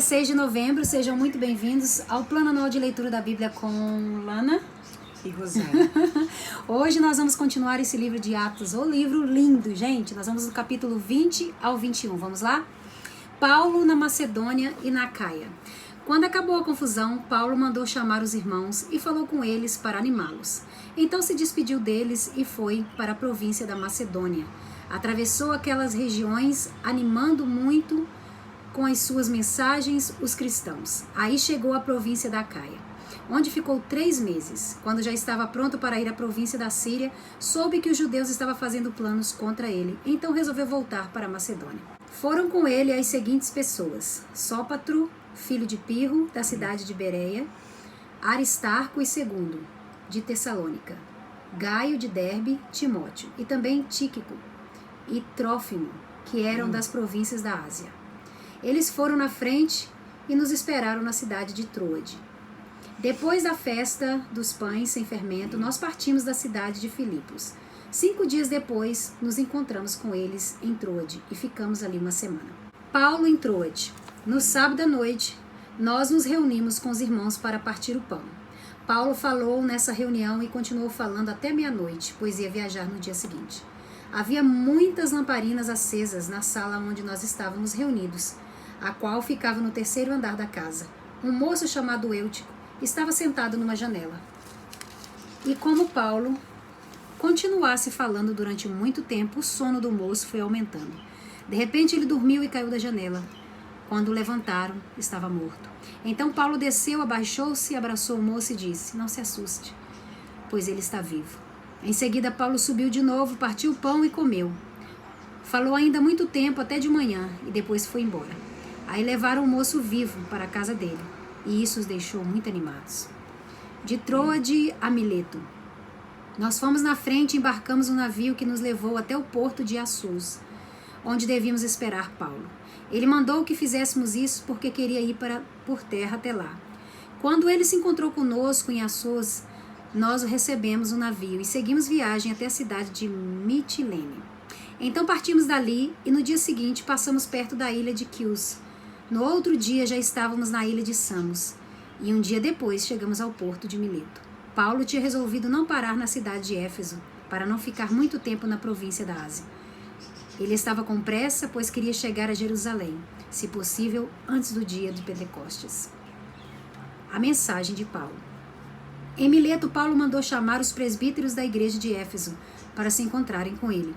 16 de novembro, sejam muito bem-vindos ao Plano Anual de Leitura da Bíblia com Lana e Rosana. Hoje nós vamos continuar esse livro de Atos, o livro lindo, gente. Nós vamos do capítulo 20 ao 21, vamos lá? Paulo na Macedônia e na Acaia. Quando acabou a confusão, Paulo mandou chamar os irmãos e falou com eles para animá-los. Então se despediu deles e foi para a província da Macedônia. Atravessou aquelas regiões, animando muito com as suas mensagens os cristãos. Aí chegou à província da Acaia, onde ficou 3 meses. Quando já estava pronto para ir à província da Síria, soube que os judeus estavam fazendo planos contra ele, então resolveu voltar para a Macedônia. Foram com ele as seguintes pessoas: Sópatro, filho de Pirro, da cidade de Bereia, Aristarco e Segundo, de Tessalônica, Gaio de Derbe, Timóteo, e também Tíquico e Trófimo, que eram das províncias da Ásia. Eles foram na frente e nos esperaram na cidade de Troade. Depois da festa dos pães sem fermento, nós partimos da cidade de Filipos. 5 dias depois, nos encontramos com eles em Troade e ficamos ali uma semana. Paulo em Troade. No sábado à noite, nós nos reunimos com os irmãos para partir o pão. Paulo falou nessa reunião e continuou falando até meia-noite, pois ia viajar no dia seguinte. Havia muitas lamparinas acesas na sala onde nós estávamos reunidos, a qual ficava no 3º andar da casa. Um moço chamado Eutico estava sentado numa janela. E como Paulo continuasse falando durante muito tempo, o sono do moço foi aumentando. De repente ele dormiu e caiu da janela. Quando o levantaram, estava morto. Então Paulo desceu, abaixou-se, abraçou o moço e disse: "Não se assuste, pois ele está vivo." Em seguida Paulo subiu de novo, partiu o pão e comeu. Falou ainda muito tempo, até de manhã, e depois foi embora. Aí levaram o moço vivo para a casa dele, e isso os deixou muito animados. De Troade a Mileto. Nós fomos na frente e embarcamos um navio que nos levou até o porto de Assos, onde devíamos esperar Paulo. Ele mandou que fizéssemos isso porque queria ir por terra até lá. Quando ele se encontrou conosco em Assos, nós o recebemos no navio e seguimos viagem até a cidade de Mitilene. Então partimos dali e no dia seguinte passamos perto da ilha de Quios. No outro dia já estávamos na ilha de Samos e um dia depois chegamos ao porto de Mileto. Paulo tinha resolvido não parar na cidade de Éfeso para não ficar muito tempo na província da Ásia. Ele estava com pressa, pois queria chegar a Jerusalém, se possível, antes do dia de Pentecostes. A mensagem de Paulo. Em Mileto, Paulo mandou chamar os presbíteros da igreja de Éfeso para se encontrarem com ele.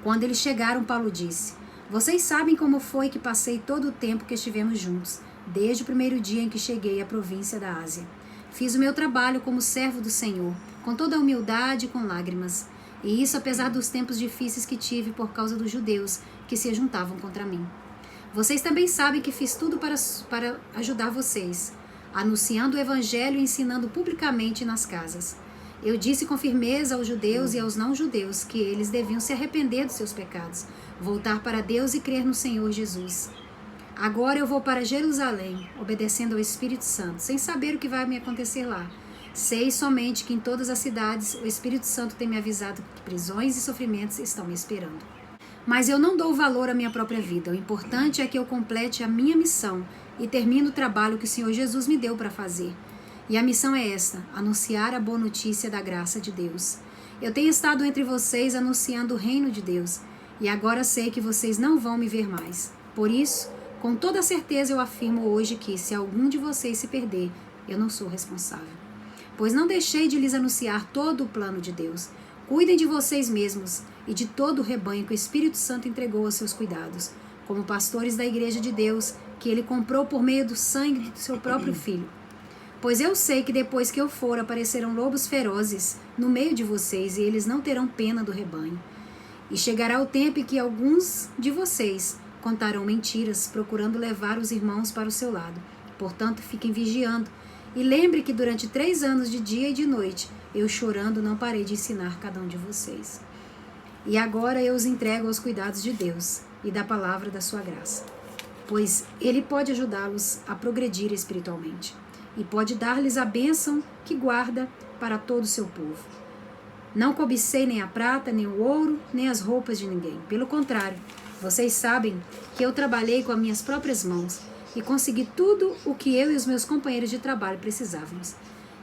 Quando eles chegaram, Paulo disse: "Vocês sabem como foi que passei todo o tempo que estivemos juntos, desde o primeiro dia em que cheguei à província da Ásia. Fiz o meu trabalho como servo do Senhor, com toda a humildade e com lágrimas. E isso apesar dos tempos difíceis que tive por causa dos judeus que se juntavam contra mim. Vocês também sabem que fiz tudo para ajudar vocês, anunciando o evangelho e ensinando publicamente nas casas. Eu disse com firmeza aos judeus e aos não-judeus que eles deviam se arrepender dos seus pecados, voltar para Deus e crer no Senhor Jesus. Agora eu vou para Jerusalém, obedecendo ao Espírito Santo, sem saber o que vai me acontecer lá. Sei somente que em todas as cidades o Espírito Santo tem me avisado que prisões e sofrimentos estão me esperando. Mas eu não dou valor à minha própria vida. O importante é que eu complete a minha missão e termine o trabalho que o Senhor Jesus me deu para fazer. E a missão é esta: anunciar a boa notícia da graça de Deus. Eu tenho estado entre vocês anunciando o reino de Deus, e agora sei que vocês não vão me ver mais. Por isso, com toda certeza eu afirmo hoje que, se algum de vocês se perder, eu não sou responsável. Pois não deixei de lhes anunciar todo o plano de Deus. Cuidem de vocês mesmos e de todo o rebanho que o Espírito Santo entregou aos seus cuidados, como pastores da igreja de Deus, que ele comprou por meio do sangue do seu próprio filho. Pois eu sei que depois que eu for, aparecerão lobos ferozes no meio de vocês, e eles não terão pena do rebanho. E chegará o tempo em que alguns de vocês contarão mentiras, procurando levar os irmãos para o seu lado. Portanto, fiquem vigiando. E lembre que durante 3 anos, de dia e de noite, eu chorando não parei de ensinar cada um de vocês. E agora eu os entrego aos cuidados de Deus e da palavra da sua graça, pois Ele pode ajudá-los a progredir espiritualmente e pode dar-lhes a bênção que guarda para todo o seu povo. Não cobicei nem a prata, nem o ouro, nem as roupas de ninguém. Pelo contrário, vocês sabem que eu trabalhei com as minhas próprias mãos e consegui tudo o que eu e os meus companheiros de trabalho precisávamos.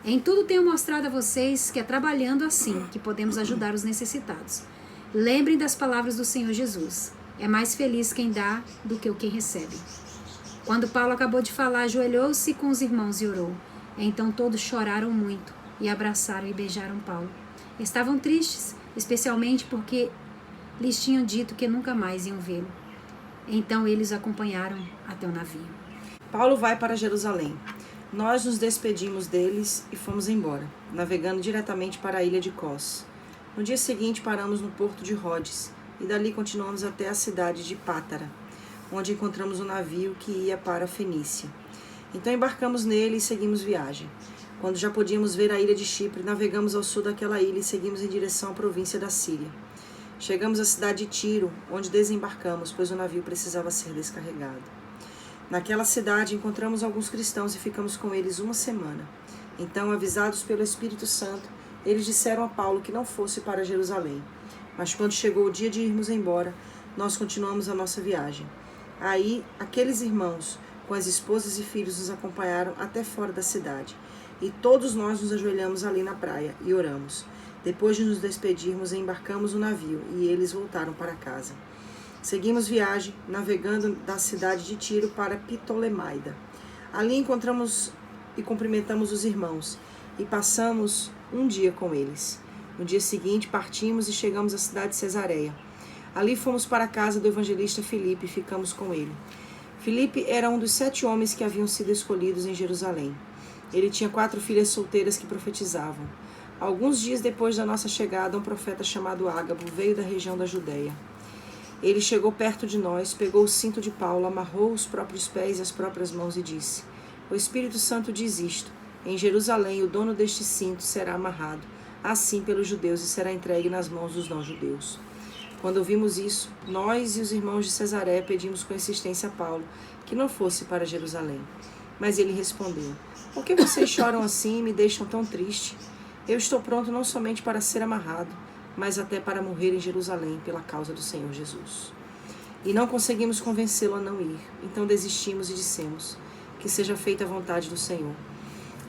Em tudo tenho mostrado a vocês que é trabalhando assim que podemos ajudar os necessitados. Lembrem das palavras do Senhor Jesus. É mais feliz quem dá do que o quem recebe. Quando Paulo acabou de falar, ajoelhou-se com os irmãos e orou. Então todos choraram muito e abraçaram e beijaram Paulo. Estavam tristes, especialmente porque lhes tinham dito que nunca mais iam vê-lo. Então eles o acompanharam até o navio. Paulo vai para Jerusalém. Nós nos despedimos deles e fomos embora, navegando diretamente para a ilha de Cos. No dia seguinte paramos no porto de Rhodes e dali continuamos até a cidade de Pátara, onde encontramos um navio que ia para a Fenícia. Então embarcamos nele e seguimos viagem. Quando já podíamos ver a ilha de Chipre, navegamos ao sul daquela ilha e seguimos em direção à província da Síria. Chegamos à cidade de Tiro, onde desembarcamos, pois o navio precisava ser descarregado. Naquela cidade encontramos alguns cristãos e ficamos com eles uma semana. Então, avisados pelo Espírito Santo, eles disseram a Paulo que não fosse para Jerusalém. Mas quando chegou o dia de irmos embora, nós continuamos a nossa viagem. Aí, aqueles irmãos, com as esposas e filhos, nos acompanharam até fora da cidade. E todos nós nos ajoelhamos ali na praia e oramos. Depois de nos despedirmos, embarcamos no navio e eles voltaram para casa. Seguimos viagem, navegando da cidade de Tiro para Ptolemaida. Ali encontramos e cumprimentamos os irmãos e passamos um dia com eles. No dia seguinte, partimos e chegamos à cidade de Cesareia. Ali fomos para a casa do evangelista Filipe e ficamos com ele. Filipe era um dos 7 homens que haviam sido escolhidos em Jerusalém. Ele tinha 4 filhas solteiras que profetizavam. Alguns dias depois da nossa chegada, um profeta chamado Ágabo veio da região da Judeia. Ele chegou perto de nós, pegou o cinto de Paulo, amarrou os próprios pés e as próprias mãos e disse: O Espírito Santo diz isto: em Jerusalém o dono deste cinto será amarrado, assim pelos judeus, e será entregue nas mãos dos não-judeus. Quando ouvimos isso, nós e os irmãos de Cesareia pedimos com insistência a Paulo que não fosse para Jerusalém. Mas ele respondeu: Por que vocês choram assim e me deixam tão triste? Eu estou pronto não somente para ser amarrado, mas até para morrer em Jerusalém pela causa do Senhor Jesus. E não conseguimos convencê-lo a não ir. Então desistimos e dissemos: Que seja feita a vontade do Senhor.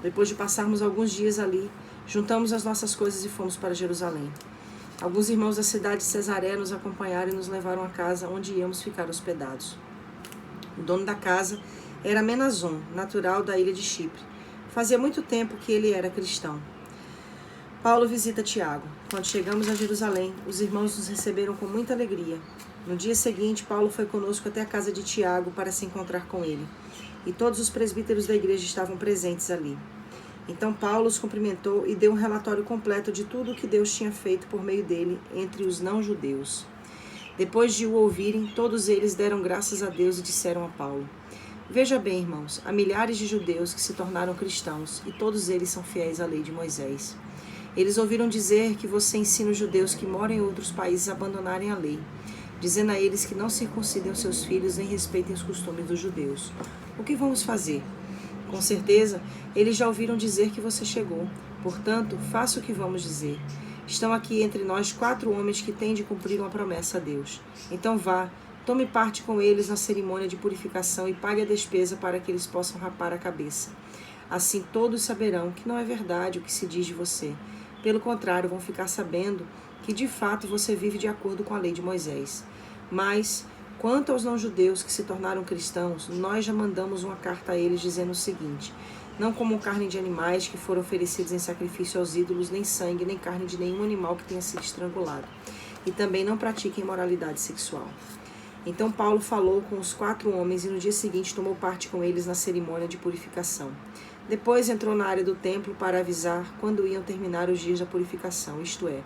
Depois de passarmos alguns dias ali, juntamos as nossas coisas e fomos para Jerusalém. Alguns irmãos da cidade de Cesareia nos acompanharam e nos levaram à casa onde íamos ficar hospedados. O dono da casa era Menazon, natural da ilha de Chipre. Fazia muito tempo que ele era cristão. Paulo visita Tiago. Quando chegamos a Jerusalém, os irmãos nos receberam com muita alegria. No dia seguinte, Paulo foi conosco até a casa de Tiago para se encontrar com ele. E todos os presbíteros da igreja estavam presentes ali. Então Paulo os cumprimentou e deu um relatório completo de tudo o que Deus tinha feito por meio dele entre os não-judeus. Depois de o ouvirem, todos eles deram graças a Deus e disseram a Paulo: Veja bem, irmãos, há milhares de judeus que se tornaram cristãos e todos eles são fiéis à lei de Moisés. Eles ouviram dizer que você ensina os judeus que moram em outros países a abandonarem a lei, dizendo a eles que não circuncidem os seus filhos nem respeitem os costumes dos judeus. O que vamos fazer? Com certeza, eles já ouviram dizer que você chegou. Portanto, faça o que vamos dizer. Estão aqui entre nós 4 homens que têm de cumprir uma promessa a Deus. Então vá, tome parte com eles na cerimônia de purificação e pague a despesa para que eles possam rapar a cabeça. Assim todos saberão que não é verdade o que se diz de você. Pelo contrário, vão ficar sabendo que de fato você vive de acordo com a lei de Moisés. Mas, quanto aos não-judeus que se tornaram cristãos, nós já mandamos uma carta a eles dizendo o seguinte: não comam carne de animais que foram oferecidos em sacrifício aos ídolos, nem sangue, nem carne de nenhum animal que tenha sido estrangulado. E também não pratiquem imoralidade sexual. Então Paulo falou com os 4 homens e no dia seguinte tomou parte com eles na cerimônia de purificação. Depois entrou na área do templo para avisar quando iam terminar os dias da purificação, isto é,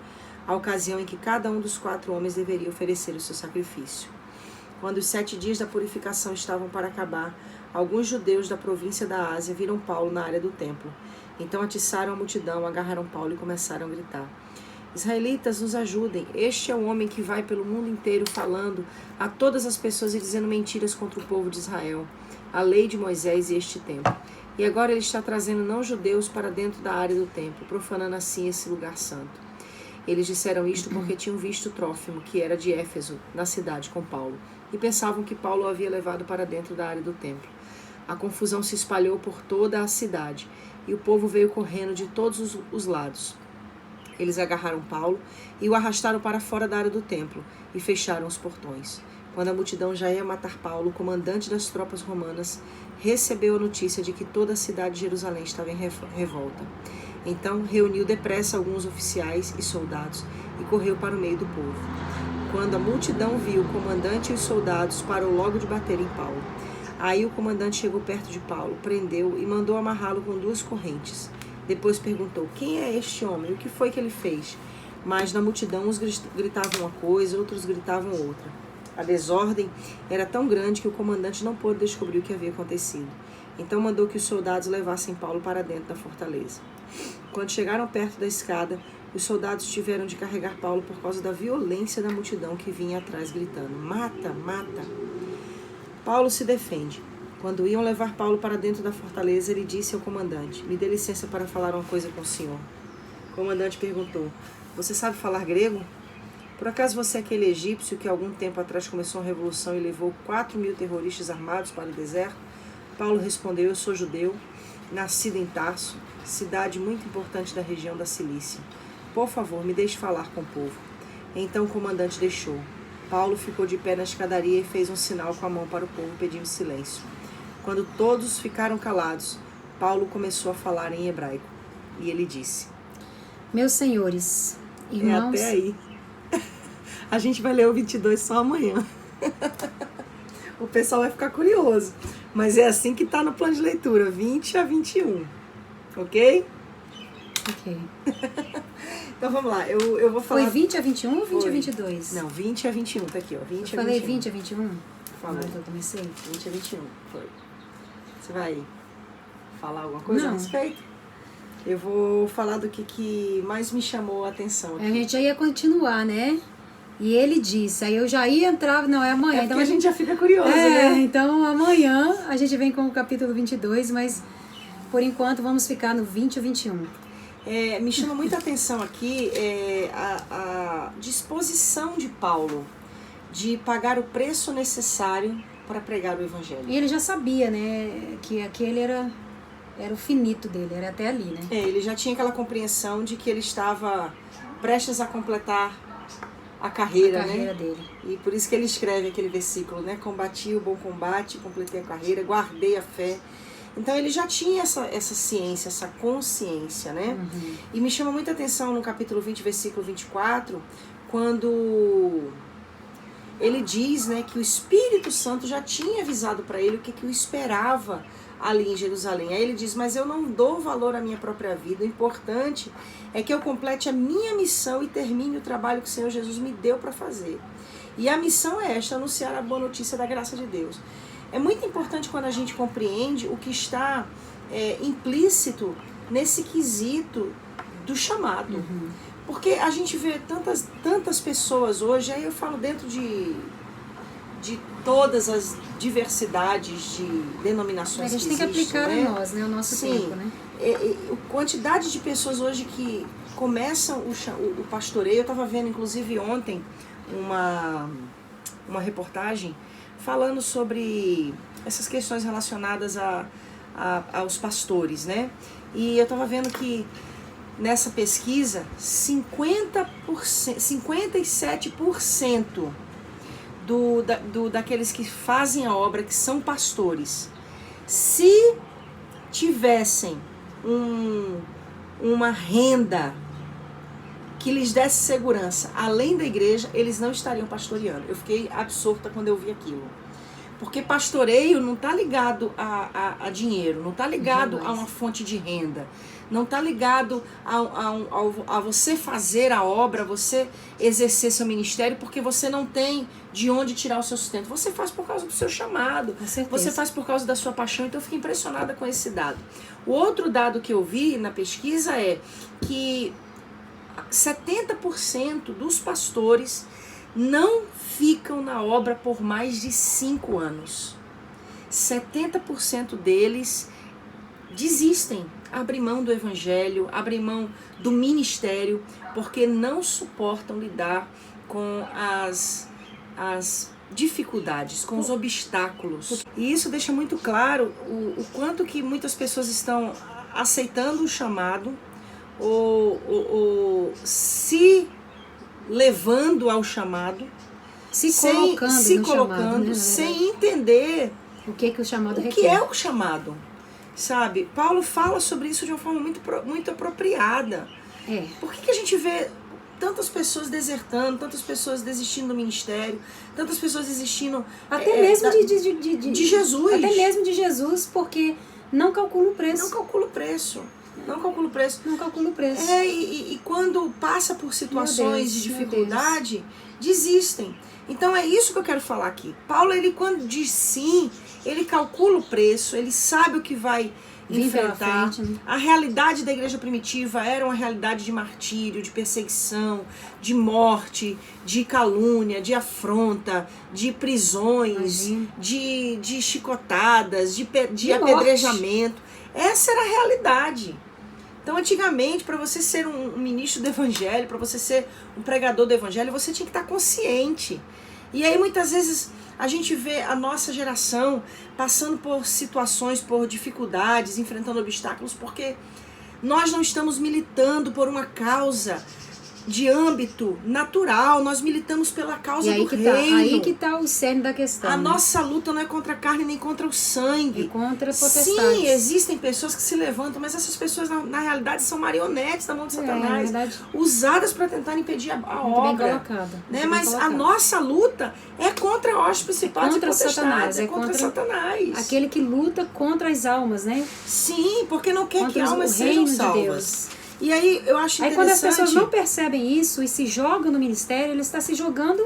a ocasião em que cada um dos 4 homens deveria oferecer o seu sacrifício. Quando os 7 dias da purificação estavam para acabar, alguns judeus da província da Ásia viram Paulo na área do templo. Então atiçaram a multidão, agarraram Paulo e começaram a gritar: Israelitas, nos ajudem! Este é o homem que vai pelo mundo inteiro falando a todas as pessoas e dizendo mentiras contra o povo de Israel, a lei de Moisés e este templo. E agora ele está trazendo não-judeus para dentro da área do templo, profanando assim esse lugar santo. Eles disseram isto porque tinham visto Trófimo, que era de Éfeso, na cidade com Paulo, e pensavam que Paulo o havia levado para dentro da área do templo. A confusão se espalhou por toda a cidade, e o povo veio correndo de todos os lados. Eles agarraram Paulo e o arrastaram para fora da área do templo e fecharam os portões. Quando a multidão já ia matar Paulo, o comandante das tropas romanas recebeu a notícia de que toda a cidade de Jerusalém estava em revolta. Então reuniu depressa alguns oficiais e soldados e correu para o meio do povo. Quando a multidão viu o comandante e os soldados, parou logo de bater em Paulo. Aí o comandante chegou perto de Paulo, prendeu e mandou amarrá-lo com 2 correntes. Depois perguntou: quem é este homem? O que foi que ele fez? Mas na multidão uns gritavam uma coisa, outros gritavam outra. A desordem era tão grande que o comandante não pôde descobrir o que havia acontecido. Então mandou que os soldados levassem Paulo para dentro da fortaleza. Quando chegaram perto da escada, os soldados tiveram de carregar Paulo por causa da violência da multidão que vinha atrás gritando: mata, mata! Paulo se defende. Quando iam levar Paulo para dentro da fortaleza, ele disse ao comandante: me dê licença para falar uma coisa com o senhor. O comandante perguntou: você sabe falar grego? Por acaso você é aquele egípcio que algum tempo atrás começou uma revolução e levou 4.000 terroristas armados para o deserto? Paulo respondeu: eu sou judeu, nascido em Tarso, cidade muito importante da região da Cilícia. Por favor, me deixe falar com o povo. Então o comandante deixou. Paulo ficou de pé na escadaria e fez um sinal com a mão para o povo, pedindo silêncio. Quando todos ficaram calados, Paulo começou a falar em hebraico. E ele disse: meus senhores, irmãos... É até aí. A gente vai ler o 22 só amanhã. O pessoal vai ficar curioso. Mas é assim que está no plano de leitura, 20 a 21. Ok? Ok. Então vamos lá, eu vou falar... Foi 20 a 21 ou 20 a 22? Não, 20 a 21, tá aqui, ó. 20 eu falei 20 a 21? Falou. Eu comecei? 20 a 21, foi. Você vai falar alguma coisa a respeito? Eu vou falar do que mais me chamou a atenção aqui. A gente já ia continuar, né? E ele disse, aí eu já ia entrar, não, é amanhã. Então a gente já fica curioso, né? Então amanhã a gente vem com o capítulo 22, mas por enquanto vamos ficar no 20 a 21. Me chama muita atenção aqui a disposição de Paulo de pagar o preço necessário para pregar o evangelho. E ele já sabia, né, que aquele era o finito dele, era até ali, né? Ele já tinha aquela compreensão de que ele estava prestes a completar a carreira dele. E por isso que ele escreve aquele versículo, né? Combati o bom combate, completei a carreira, guardei a fé. Então ele já tinha essa ciência, essa consciência, né? Uhum. E me chama muita atenção no capítulo 20, versículo 24, quando ele diz, né, que o Espírito Santo já tinha avisado para ele o que o esperava ali em Jerusalém. Aí ele diz: mas eu não dou valor à minha própria vida, o importante é que eu complete a minha missão e termine o trabalho que o Senhor Jesus me deu para fazer. E a missão é esta: anunciar a boa notícia da graça de Deus. É muito importante quando a gente compreende o que está implícito nesse quesito do chamado. Uhum. Porque a gente vê tantas pessoas hoje, aí eu falo dentro de todas as diversidades de denominações que existem. A gente tem que aplicar a nós, né, o nosso tempo, né? A quantidade de pessoas hoje que começam o pastoreio. Eu estava vendo, inclusive, ontem, uma reportagem falando sobre essas questões relacionadas aos pastores, né? E eu estava vendo que nessa pesquisa, 57% daqueles que fazem a obra, que são pastores, se tivessem uma renda que lhes desse segurança além da igreja, eles não estariam pastoreando. Eu fiquei absorta quando eu vi aquilo. Porque pastoreio não está ligado a dinheiro, não está ligado a uma fonte de renda, não está ligado a você fazer a obra, você exercer seu ministério, porque você não tem de onde tirar o seu sustento. Você faz por causa do seu chamado, você faz por causa da sua paixão. Então eu fiquei impressionada com esse dado. O outro dado que eu vi na pesquisa é que 70% dos pastores não ficam na obra por mais de 5 anos. 70% deles desistem, abrem mão do evangelho, abrem mão do ministério, porque não suportam lidar com as dificuldades, com os obstáculos. E isso deixa muito claro o quanto que muitas pessoas estão aceitando o chamado ou se levando ao chamado, se colocando, né, sem entender o que o chamado requer. O que é o chamado, sabe? Paulo fala sobre isso de uma forma muito apropriada. Por que a gente vê tantas pessoas desertando, tantas pessoas desistindo do ministério, tantas pessoas desistindo até mesmo de Jesus, até mesmo de Jesus, porque não calcula o preço. Não calcula o preço. Não calcula o preço. E quando passa por situações de dificuldade, desistem. Então é isso que eu quero falar aqui. Paulo, ele quando diz sim, ele calcula o preço, ele sabe o que vai enfrentar. Frente, né? A realidade da igreja primitiva era uma realidade de martírio, de perseguição, de morte, de calúnia, de afronta, de prisões, de chicotadas, de apedrejamento. Essa era a realidade. Então, antigamente, para você ser um ministro do evangelho, para você ser um pregador do evangelho, você tinha que estar consciente. E aí, muitas vezes, a gente vê a nossa geração passando por situações, por dificuldades, enfrentando obstáculos, porque nós não estamos militando por uma causa de âmbito natural, nós militamos pela causa do reino. Aí que tá o cerne da questão. A nossa luta não é contra a carne nem contra o sangue. É contra potestades. Sim, existem pessoas que se levantam, mas essas pessoas na realidade são marionetes da mão de Satanás, usadas para tentar impedir a obra. Bem colocado. Né? Mas a nossa luta é contra os principados e potestades, é contra Satanás. Aquele que luta contra as almas, né? Sim, porque não quer que almas sejam salvas. E aí eu acho interessante. Aí quando as pessoas não percebem isso e se jogam no ministério, eles estão se jogando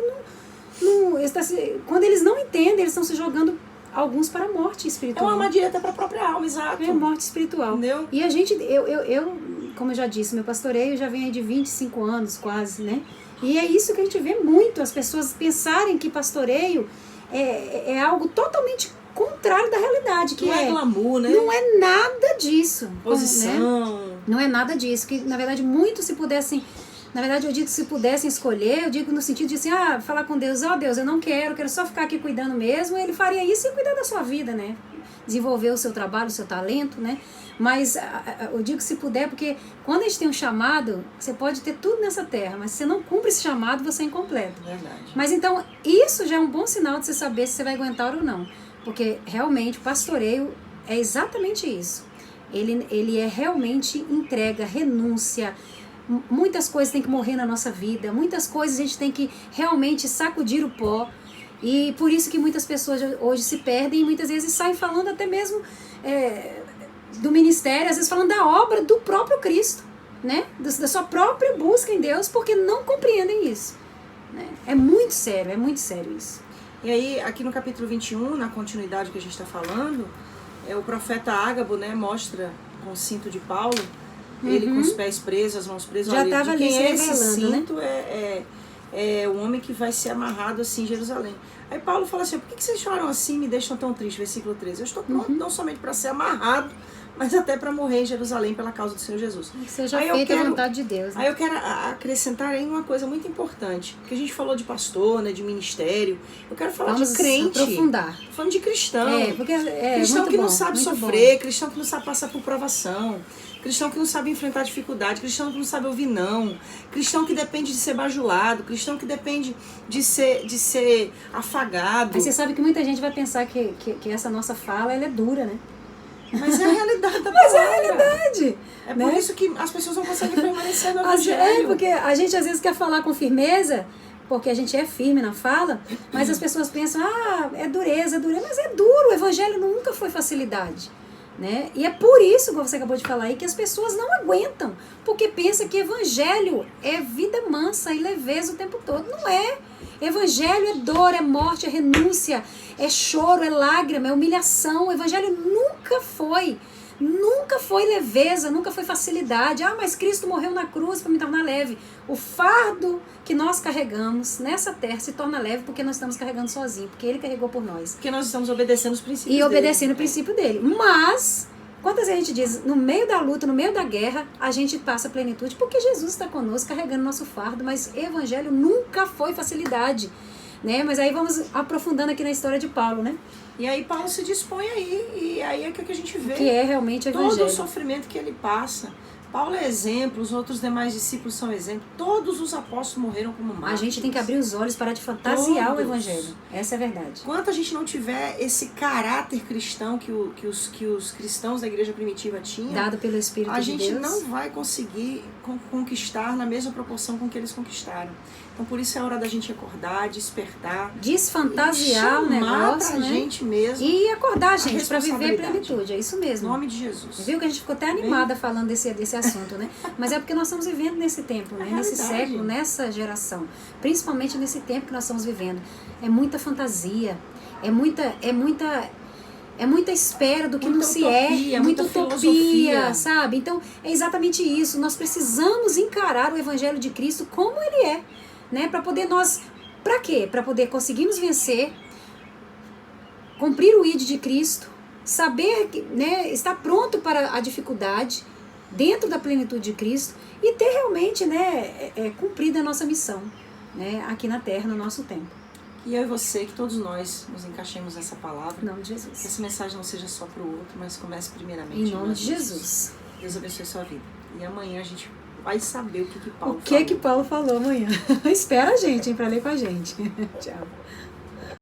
quando eles não entendem, eles estão se jogando alguns para a morte espiritual. É uma armadilha até para a própria alma, exato. É morte espiritual. Entendeu? E a gente, eu, como eu já disse, meu pastoreio já vem aí de 25 anos quase, né? E é isso que a gente vê muito, as pessoas pensarem que pastoreio é algo totalmente contrário da realidade. Que não é glamour, né? Não é nada disso. Posição. Né? Não é nada disso. Que, na verdade, muito se pudessem... Na verdade, eu digo que se pudessem escolher, eu digo no sentido de assim, falar com Deus, Deus, eu não quero só ficar aqui cuidando mesmo. Ele faria isso e cuidar da sua vida, né? Desenvolver o seu trabalho, o seu talento, né? Mas eu digo se puder, porque quando a gente tem um chamado, você pode ter tudo nessa terra, mas se você não cumpre esse chamado, você é incompleto. Verdade. Mas então, isso já é um bom sinal de você saber se você vai aguentar ou não. Porque realmente o pastoreio é exatamente isso. Ele é realmente entrega, renúncia. Muitas coisas têm que morrer na nossa vida. Muitas coisas a gente tem que realmente sacudir o pó. E por isso que muitas pessoas hoje se perdem e muitas vezes saem falando até mesmo do ministério, às vezes falando da obra do próprio Cristo, né? Da sua própria busca em Deus, porque não compreendem isso. Né? É muito sério isso. E aí, aqui no capítulo 21, na continuidade que a gente está falando, o profeta Ágabo, né, mostra com o cinto de Paulo, ele com os pés presos, as mãos presas. Já estava ali se revelando, esse cinto, né? É o homem que vai ser amarrado assim em Jerusalém. Aí Paulo fala assim, por que vocês choram assim e me deixam tão triste? Versículo 13. Eu estou pronto não somente para ser amarrado, mas até para morrer em Jerusalém pela causa do Senhor Jesus. Que seja feita a vontade de Deus. Né? Aí eu quero acrescentar aí uma coisa muito importante, porque a gente falou de pastor, né, de ministério. Eu quero falar de crente. Aprofundar. Falando de cristão. Cristão que não sabe sofrer, cristão que não sabe passar por provação, cristão que não sabe enfrentar dificuldade, cristão que não sabe ouvir não, cristão que depende de ser bajulado, cristão que depende de ser afagado. Aí você sabe que muita gente vai pensar que essa nossa fala ela é dura, né? Mas é a realidade da palavra. Mas é a realidade. É por isso que as pessoas não conseguem permanecer no evangelho. Porque a gente às vezes quer falar com firmeza, porque a gente é firme na fala, mas as pessoas pensam, é dureza, mas é duro, o evangelho nunca foi facilidade. Né? E é por isso, como você acabou de falar aí, que as pessoas não aguentam, porque pensam que evangelho é vida mansa e leveza o tempo todo. Não é. Evangelho é dor, é morte, é renúncia, é choro, é lágrima, é humilhação. O evangelho nunca foi leveza, nunca foi facilidade. Mas Cristo morreu na cruz para me tornar leve. O fardo que nós carregamos nessa terra se torna leve porque nós estamos carregando sozinhos, porque Ele carregou por nós. Porque nós estamos obedecendo os princípios dele. E obedecendo o princípio dele. Mas, quantas vezes a gente diz, no meio da luta, no meio da guerra, a gente passa a plenitude, porque Jesus está conosco, carregando nosso fardo, mas evangelho nunca foi facilidade. né? Mas aí vamos aprofundando aqui na história de Paulo, né? E aí Paulo se dispõe aí, e aí é que a gente vê Que é realmente o todo evangelho. o sofrimento que ele passa. Paulo é exemplo, os outros demais discípulos são exemplo. Todos os apóstolos morreram como mártires. A gente tem que abrir os olhos para de fantasiar Todos. o evangelho. Essa é a verdade. Enquanto a gente não tiver esse caráter cristão que os cristãos da igreja primitiva tinham, Dado pelo Espírito a de gente Deus. não vai conseguir conquistar na mesma proporção com que eles conquistaram. Então por isso é hora da gente acordar, despertar, Desfantasiar o chamar negócio, pra né? gente mesmo. E acordar, gente, para viver responsabilidade. plenitude. É isso Em mesmo. nome de Jesus. Viu que a gente ficou até animada falando desse assunto, né? Mas é porque nós estamos vivendo nesse tempo, né? Nesse realidade. século, nessa geração. Principalmente nesse tempo que nós estamos vivendo. É muita fantasia, é muita espera do que Muita não se utopia, é, muita muita utopia, filosofia. sabe? Então, é exatamente isso. Nós precisamos encarar o Evangelho de Cristo como ele é, né? Para poder para quê? Para poder conseguirmos vencer, cumprir o ID de Cristo, saber, né, estar pronto para a dificuldade, dentro da plenitude de Cristo, e ter realmente, né, cumprido a nossa missão, né, aqui na Terra, no nosso tempo. E eu e você, que todos nós nos encaixemos nessa palavra. Em nome de Que Jesus. essa mensagem não seja só para o outro, mas comece primeiramente. Em nome de Jesus. Deus abençoe sua vida. E amanhã a gente vai saber o que Paulo O que falou. que Paulo falou amanhã? Espera a gente, para ler com a gente. Tchau.